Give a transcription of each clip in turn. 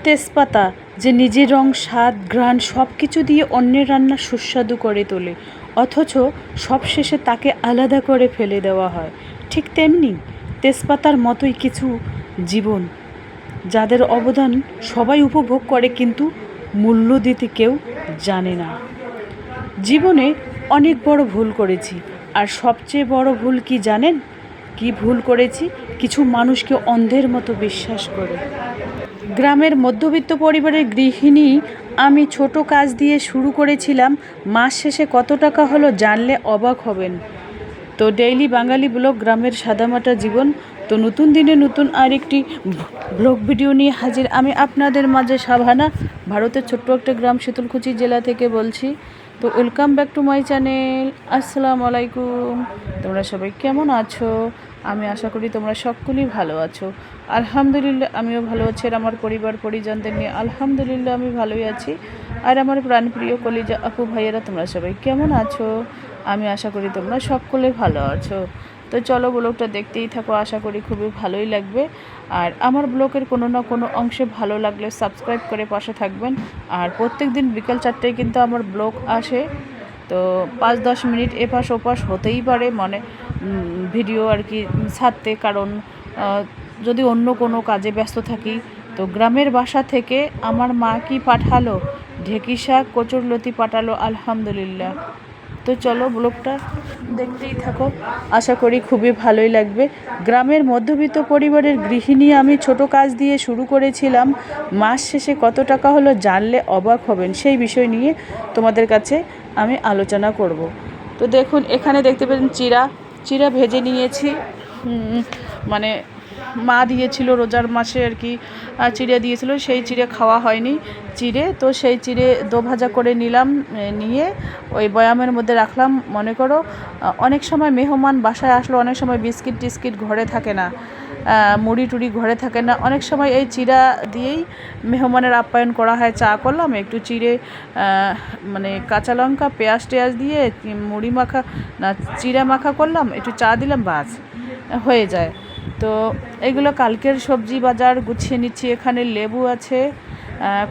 তেজপাতা যে নিজের রং স্বাদ ঘ্রাণ সব কিছু দিয়ে অন্যের রান্না সুস্বাদু করে তোলে, অথচ সবশেষে তাকে আলাদা করে ফেলে দেওয়া হয়। ঠিক তেমনি তেজপাতার মতোই কিছু জীবন, যাদের অবদান সবাই উপভোগ করে কিন্তু মূল্য দিতে কেউ জানে না। জীবনে অনেক বড় ভুল করেছি, আর সবচেয়ে বড় ভুল কি জানেন? কি ভুল করেছি? কিছু মানুষকে অন্ধের মতো বিশ্বাস করে। গ্রামের মধ্যবিত্ত পরিবারের গৃহিণী আমি, ছোট কাজ দিয়ে শুরু করেছিলাম, মাস শেষে কত টাকা হলো জানলে অবাক হবেন। তো ডেইলি বাঙালি ব্লগ, গ্রামের সাদামাটা জীবন। তো নতুন দিনে নতুন আরেকটি ব্লগ ভিডিও নিয়ে হাজির আমি আপনাদের মাঝে। সাভানা, ভারতের ছোট্ট একটা গ্রাম শীতলকুচি জেলা থেকে বলছি। তো welcome back to my channel. আসসালামু আলাইকুম। তোমরা সবাই কেমন আছো? আমি আশা করি তোমরা সকলেই ভালো আছো। আলহামদুলিল্লাহ আমিও ভালো আছি, আর আমার পরিবার পরিজনদের নিয়ে আলহামদুলিল্লাহ আমি ভালোই আছি। আর আমার প্রাণপ্রিয় কলিজা আপু ভাইয়েরা, তোমরা সবাই কেমন আছো? আমি আশা করি তোমরা সকলে ভালো আছো। তো চলো ব্লগটা দেখতেই থাকো, আশা করি খুবই ভালোই লাগবে। আর আমার ব্লগের কোনো না কোনো অংশে ভালো লাগলে সাবস্ক্রাইব করে পাশে থাকবেন। আর প্রত্যেক দিন বিকাল 4টায় কিন্তু আমার ব্লগ আসে। তো 5-10 মিনিট এপাশ ওপাশ হতেই পারে, মানে ভিডিও আর কি ছাড়তে, কারণ যদি অন্য কোনো কাজে ব্যস্ত থাকি। তো গ্রামের বাসা থেকে আমার মা কি পাঠালো, ঢেঁকি শাক কচুরলতি পাঠালো, আলহামদুলিল্লাহ। তো চলো ব্লগটা দেখতেই থাকো, আশা করি খুবই ভালোই লাগবে। গ্রামের মধ্যবিত্ত পরিবারের গৃহিণী আমি, ছোট কাজ দিয়ে শুরু করেছিলাম, মাস শেষে কত টাকা হলো জানলে অবাক হবেন। সেই বিষয় নিয়ে তোমাদের কাছে আমি আলোচনা করব। তো দেখুন, এখানে দেখতে পাচ্ছেন চিড়া ভেজে নিয়েছি। মানে মা দিয়েছিল রোজার মাসে আর কি, চিড়ে দিয়েছিল, সেই চিড়ে খাওয়া হয়নি তো সেই চিড়ে দো ভাজা করে নিলাম, নিয়ে ওই বয়ামের মধ্যে রাখলাম। মনে করো অনেক সময় মেহমান বাসায় আসলো, অনেক সময় বিস্কিট টিস্কিট ঘরে থাকে না, মুড়ি টুড়ি ঘরে থাকে না, অনেক সময় এই চিড়া দিয়েই মেহমানের আপ্যায়ন করা হয়। চা করলাম, একটু চিড়ে মানে কাঁচা লঙ্কা পেঁয়াজ টেয়াজ দিয়ে মুড়ি মাখা না চিড়া মাখা করলাম, একটু চা দিলাম, বাস হয়ে যায়। তো এগুলো কালকের সবজি বাজার গুছিয়ে নিচ্ছি। এখানে লেবু আছে,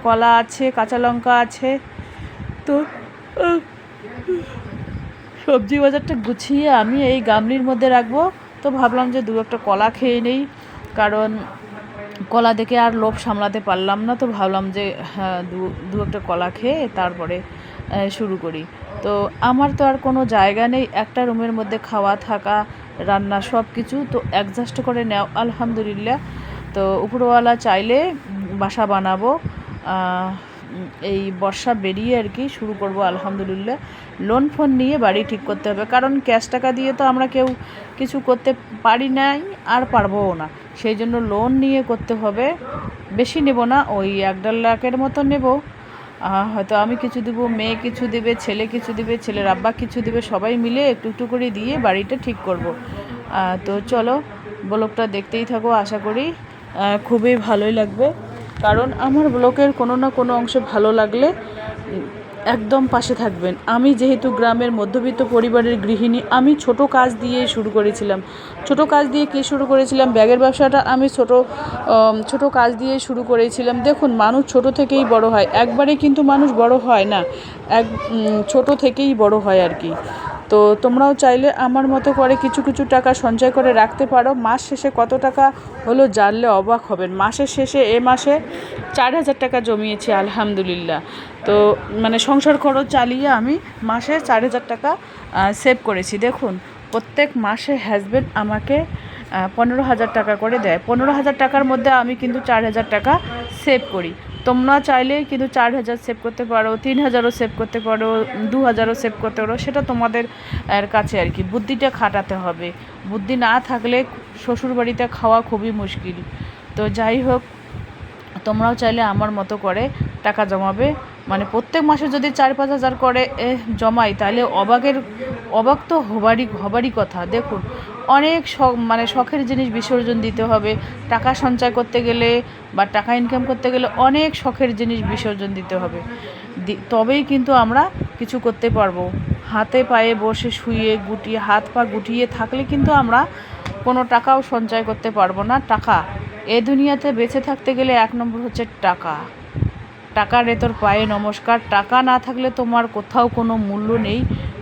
কলা আছে, কাঁচা লঙ্কা আছে। তো সবজি বাজারটা গুছিয়ে আমি এই গামলির মধ্যে রাখবো। তো ভাবলাম যে 2-1টা কলা খেয়ে নেই, কারণ কলা দেখে আর লোভ সামলাতে পারলাম না। তো ভাবলাম যে হ্যাঁ, 2-1টা কলা খেয়ে তারপরে শুরু করি। তো আমার তো আর কোনো জায়গা নেই, একটা রুমের মধ্যে খাওয়া থাকা রান্না সব কিছু তো অ্যাডজাস্ট করে নেও, আলহামদুলিল্লাহ। তো উপরওয়ালা চাইলে বাসা বানাবো, এই বর্ষা বেরিয়ে আর কি শুরু করব আলহামদুলিল্লাহ। লোন ফোন নিয়ে বাড়ি ঠিক করতে হবে, কারণ ক্যাশ টাকা দিয়ে তো আমরা কেউ কিছু করতে পারি নাই আর পারবও না। সেই জন্য লোন নিয়ে করতে হবে। বেশি নেব না, ওই 1-1.5 লাখের মতো নেব। হয়তো আমি কিছু দেবো, মেয়ে কিছু দেবে, ছেলে কিছু দেবে, ছেলের আব্বা কিছু দেবে, সবাই মিলে একটু একটু করে দিয়ে বাড়িটা ঠিক করব। তো চলো ব্লগটা দেখতেই থাকো, আশা করি খুবই ভালোই লাগবে। কারণ আমার ব্লগের কোনো না কোনো অংশ ভালো লাগলে একদম পাশে থাকবেন। আমি যেহেতু গ্রামের মধ্যবিত্ত পরিবারের গৃহিণী, আমি ছোট কাজ দিয়ে শুরু করেছিলাম। ছোট কাজ দিয়ে কী শুরু করেছিলাম? ব্যাগের ব্যবসাটা আমি ছোট কাজ দিয়ে শুরু করেছিলাম। দেখুন, মানুষ ছোট থেকেই বড় হয়, একবারে কিন্তু মানুষ বড় হয় না, ছোট থেকেই বড় হয় আর কি। তো তোমরাও চাইলে আমার মতো করে কিছু কিছু টাকা সঞ্চয় করে রাখতে পারো। মাস শেষে কত টাকা হলো জানলে অবাক হবেন। মাসের শেষে এ মাসে 4,000 টাকা জমিয়েছি আলহামদুলিল্লাহ। তো মানে সংসার খরচ চালিয়ে আমি মাসে 4,000 টাকা সেভ করেছি। দেখুন, প্রত্যেক মাসে হাজব্যান্ড আমাকে 15,000 টাকা করে দেয়। 15,000 টাকার মধ্যে আমি কিন্তু 4,000 টাকা সেভ করি। তোমরা চাইলে কিন্তু 4,000 সেভ করতে পারো, 3,000ও সেভ করতে পারো, 2,000ও সেভ করতে পারো, সেটা তোমাদের কাছে আর কি। বুদ্ধিটা খাটাতে হবে, বুদ্ধি না থাকলে শ্বশুরবাড়িতে খাওয়া খুবই মুশকিল। তো যাই হোক, তোমরাও চাইলে আমার মতো করে টাকা জমাবে। মানে প্রত্যেক মাসে যদি 4-5 হাজার করে জমাই, তাহলে অবাক তো হবারই কথা। দেখুন, অনেক মানে শখের জিনিস বিসর্জন দিতে হবে। টাকা সঞ্চয় করতে গেলে বা টাকা ইনকাম করতে গেলে অনেক শখের জিনিস বিসর্জন দিতে হবে, তবেই কিন্তু আমরা কিছু করতে পারবো। হাতে পায়ে বসে শুয়ে গুটিয়ে হাত পা গুটিয়ে থাকলে কিন্তু আমরা কোনো টাকাও সঞ্চয় করতে পারবো না। টাকা এ দুনিয়াতে বেঁচে থাকতে গেলে এক নম্বর হচ্ছে টাকা। টাকার তোর পায়ে নমস্কার। টাকা না থাকলে তোমার কোথাও কোনো মূল্য নেই।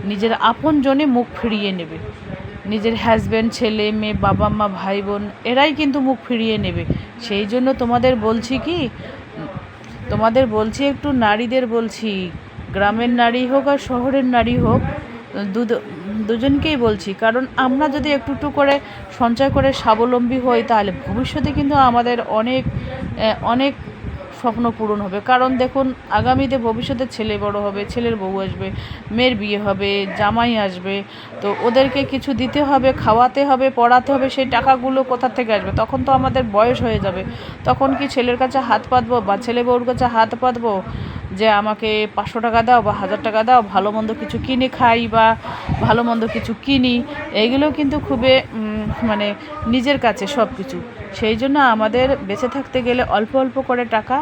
নিজের আপনজনই মুখ ফিরিয়ে নেবে, নিজের হাজব্যান্ড, ছেলে মেয়ে, বাবা মা, ভাই বোন, এরাই কিন্তু মুখ ফিরিয়ে নেবে। সেই জন্য তোমাদের বলছি কি, তোমাদের বলছি, একটু নারীদের বলছি, গ্রামের নারী হোক আর শহরের নারী হোক, দুজনকেই বলছি, কারণ আমরা যদি একটু একটু করে সঞ্চয় করে স্বাবলম্বী হই, তাহলে ভবিষ্যতে কিন্তু আমাদের অনেক অনেক স্বপ্ন পূরণ হবে। কারণ দেখুন, আগামীতে ভবিষ্যতে ছেলে বড় হবে, ছেলের বউ আসবে, মেয়ের বিয়ে হবে, জামাই আসবে, তো ওদেরকে কিছু দিতে হবে, খাওয়াতে হবে, পড়াতে হবে। সেই টাকাগুলো কোথা থেকে আসবে? তখন তো আমাদের বয়স হয়ে যাবে। তখন কি ছেলের কাছে হাত পাতবো বা ছেলে বউর কাছে হাত পাতবো যে আমাকে 500 টাকা দাও বা 1000 টাকা দাও, ভালো মন্দ কিছু কিনে খাই বা ভালো মন্দ কিছু কিনি? এইগুলো কিন্তু খুবই মানে নিজের কাছে সব কিছু। সেই জন্য আমাদের বেঁচে থাকতে গেলে অল্প অল্প করে টাকা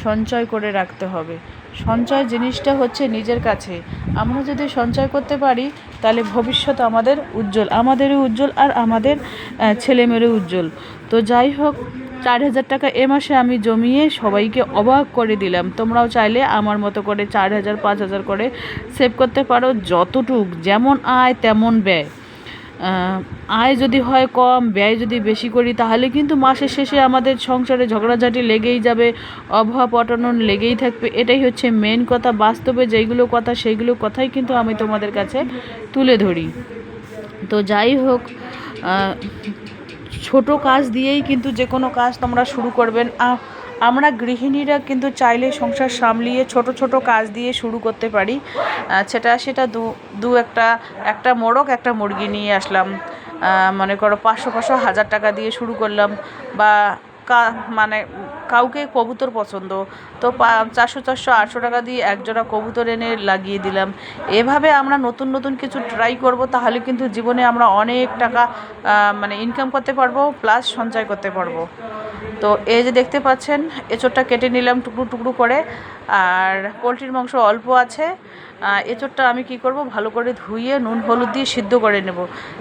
সঞ্চয় করে রাখতে হবে। সঞ্চয় জিনিসটা হচ্ছে নিজের কাছে। আমরা যদি সঞ্চয় করতে পারি, তাহলে ভবিষ্যৎ আমাদের উজ্জ্বল, আমাদেরও উজ্জ্বল আর আমাদের ছেলেমেয়েরও উজ্জ্বল। তো যাই হোক, 4000 টাকা এ মাসে আমি জমিয়ে সবাইকে অবাক করে দিলাম। তোমরাও চাইলে আমার মতো করে 4000 5000 করে সেভ করতে পারো। যতটুক, যেমন আয় তেমন ব্যয়। আয় যদি হয় কম, ব্যয় যদি বেশি করি, তাহলে কিন্তু মাসের শেষে আমাদের সংসারে ঝগড়াঝাটি লেগেই যাবে, অভাব অনটন লেগেই থাকবে। এটাই হচ্ছে মেন কথা। বাস্তবে যেইগুলো কথা, সেইগুলো কথাই কিন্তু আমি তোমাদের কাছে তুলে ধরি। তো যাই হোক, ছোট কাজ দিয়েই কিন্তু যে কোনো কাজ তোমরা শুরু করবেন। আমরা গৃহিণীরা কিন্তু চাইলে সংসার সামলিয়ে ছোট ছোট কাজ দিয়ে শুরু করতে পারি। সেটা একটা মোড়ক, একটা মুরগি নিয়ে আসলাম, মনে করো 500 1000 টাকা দিয়ে শুরু করলাম। বা মানে কাউকে কবুতর পছন্দ, তো 400 800 টাকা দিয়ে একজোড়া কবুতর এনে লাগিয়ে দিলাম। এভাবে আমরা নতুন নতুন কিছু ট্রাই করব, তাহলে কিন্তু জীবনে আমরা অনেক টাকা মানে ইনকাম করতে পারবো, প্লাস সঞ্চয় করতে পারবো। তো এই যে দেখতে পাচ্ছেন, এঁচোড়টা কেটে নিলাম টুকরো টুকরো করে। আর পোলট্রির মাংস অল্প আছে। এঁচোড়টা আমি কি করব, ভালো করে ধুয়ে নুন হলুদ দিয়ে সিদ্ধ করে নেব।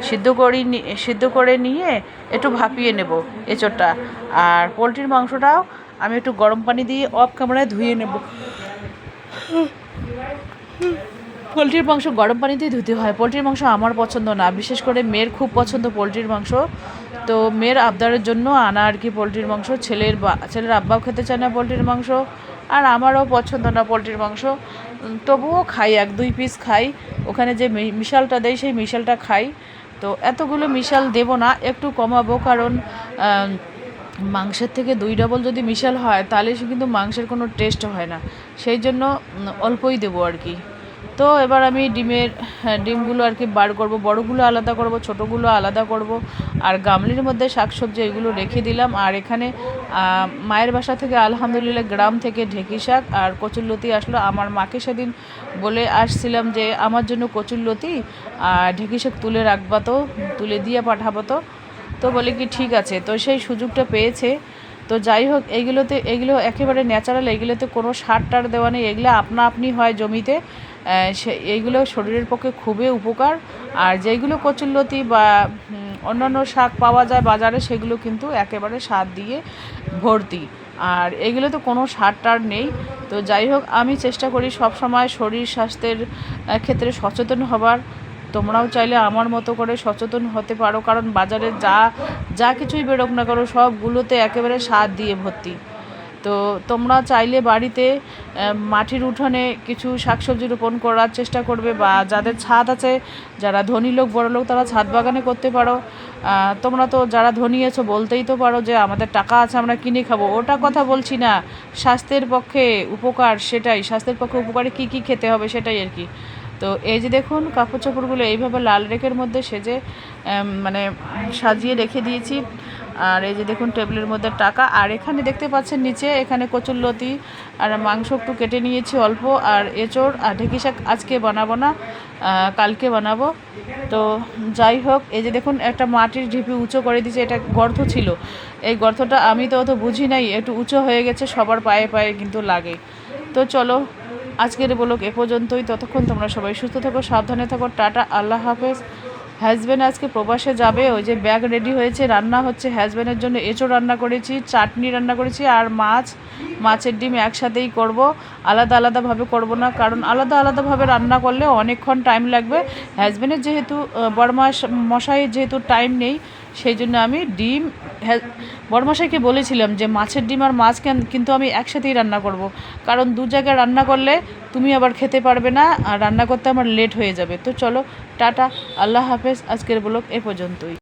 সিদ্ধ করে নিয়ে একটু ভাপিয়ে নেব এঁচোড়টা। আর পোলট্রির মাংসটাও আমি একটু গরম পানি দিয়ে অফ ক্যামেরায় ধুয়ে নেব। পোলট্রির মাংস গরম পানিতেই ধুতে হয়। পোলট্রির মাংস আমার পছন্দ না, বিশেষ করে মেয়ের খুব পছন্দ পোলট্রির মাংস। তো মেয়ের আবদারের জন্য আনা আর কি পোলট্রির মাংস। ছেলের আব্বাও খেতে চায় না পোলট্রির মাংস, আর আমারও পছন্দ না পোলট্রির মাংস। তবুও খাই, 1-2 পিস খাই। ওখানে যে মিশালটা দেয়, সেই মিশালটা খাই। তো এতগুলো মিশাল দেব না, একটু কমাবো। কারণ মাংসের থেকে 2 ডবল যদি মিশাল হয়, তাহলে সে কিন্তু মাংসের কোনো টেস্ট হয় না। সেই জন্য অল্পই দেবো আর কি। তো এবার আমি ডিমগুলো আর কি বার করব, বড়গুলো আলাদা করব, ছোটোগুলো আলাদা করব। আর গামলির মধ্যে শাকসবজি এগুলো রেখে দিলাম। আর এখানে মায়ের বাসা থেকে আলহামদুলিল্লাহ গ্রাম থেকে ঢেঁকি শাক আর কচুরলতি আসলো। আমার মাকে সেদিন বলে আসছিলাম যে আমার জন্য কচুরলতি আর ঢেঁকি শাক তুলে রাখবা, তো তুলে দিয়ে পাঠাবো। তো বলে কি ঠিক আছে। তো সেই সুযোগটা পেয়েছে। তো যাই হোক, এগুলো একেবারে ন্যাচারাল, এগুলোতে কোনো সার টার দেওয়া নেই। এগুলো আপনা আপনি হয় জমিতে। এইগুলো শরীরের পক্ষে খুবই উপকার। আর যেইগুলো কচুরলতি বা অন্যান্য শাক পাওয়া যায় বাজারে, সেগুলো কিন্তু একেবারে সার দিয়ে ভর্তি। আর এগুলোতে কোনো সার টার নেই। তো যাই হোক, আমি চেষ্টা করি সব সময় শরীর স্বাস্থ্যের ক্ষেত্রে সচেতন হবার। তোমরাও চাইলে আমার মতো করে সচেতন হতে পারো, কারণ বাজারে যা কিছুই বেরোক না করো, সবগুলোতে একেবারে সার দিয়ে ভর্তি। তো তোমরা চাইলে বাড়িতে মাটির উঠানে কিছু শাকসবজি রোপণ করার চেষ্টা করবে, বা যাদের ছাদ আছে, যারা ধনী লোক বড় লোক, তারা ছাদ বাগানে করতে পারো। তোমরা তো যারা ধনী আছো বলতেই তো পারো যে আমাদের টাকা আছে, আমরা কিনে খাবো। ওটা কথা বলছি না, স্বাস্থ্যের পক্ষে উপকার, সেটাই স্বাস্থ্যের পক্ষে উপকারে কী কী খেতে হবে সেটাই আর কি। তো এই যে দেখুন, কাপড় চোপড়গুলো এইভাবে লাল রেখের মধ্যে সেজে মানে সাজিয়ে রেখে দিয়েছি। আর এই যে দেখুন টেবিলের মধ্যে টাকা। আর এখানে দেখতে পাচ্ছেন নিচে, এখানে কচুরলতি আর মাংস একটু কেটে নিয়েছি অল্প। আর এঁচোড় আর ঢেঁকি শাক আজকে বানাবো না, কালকে বানাবো। তো যাই হোক, এই যে দেখুন একটা মাটির ঢিপি উঁচু করে দিয়েছে। এটা গর্ত ছিল, এই গর্তটা আমি তো অত বুঝি নাই, একটু উঁচু হয়ে গেছে, সবার পায়ে পায়ে কিন্তু লাগে। তো চলো, আজকের ব্লগ এ পর্যন্তই। ততক্ষণ তোমরা সবাই সুস্থ থাকো, সাবধানে থাকো। টাটা, আল্লাহ হাফেজ। হাজব্যান্ড আজকে প্রবাসে যাবে, ওই যে ব্যাগ রেডি হয়েছে, রান্না হচ্ছে। হাজব্যান্ডের জন্য এঁচোড় রান্না করেছি, চাটনি রান্না করেছি, আর মাছের ডিম একসাথেই করব, আলাদা আলাদাভাবে করব না, কারণ আলাদা আলাদাভাবে রান্না করলে অনেকক্ষণ টাইম লাগবে। হাজব্যান্ডের যেহেতু বড়মশাইয়ের যেহেতু টাইম নেই, সেই জন্য আমি ডিম বড়মশাইকে বলেছিলাম যে মাছের ডিম আর মাছ কিন্তু আমি একসাথেই রান্না করব, কারণ দু জায়গায় রান্না করলে তুমি আবার খেতে পারবে না, আর রান্না করতে আমার লেট হয়ে যাবে। তো চলো, টাটা, আল্লাহ হাফেজ। আজকের ব্লগ এ পর্যন্তই।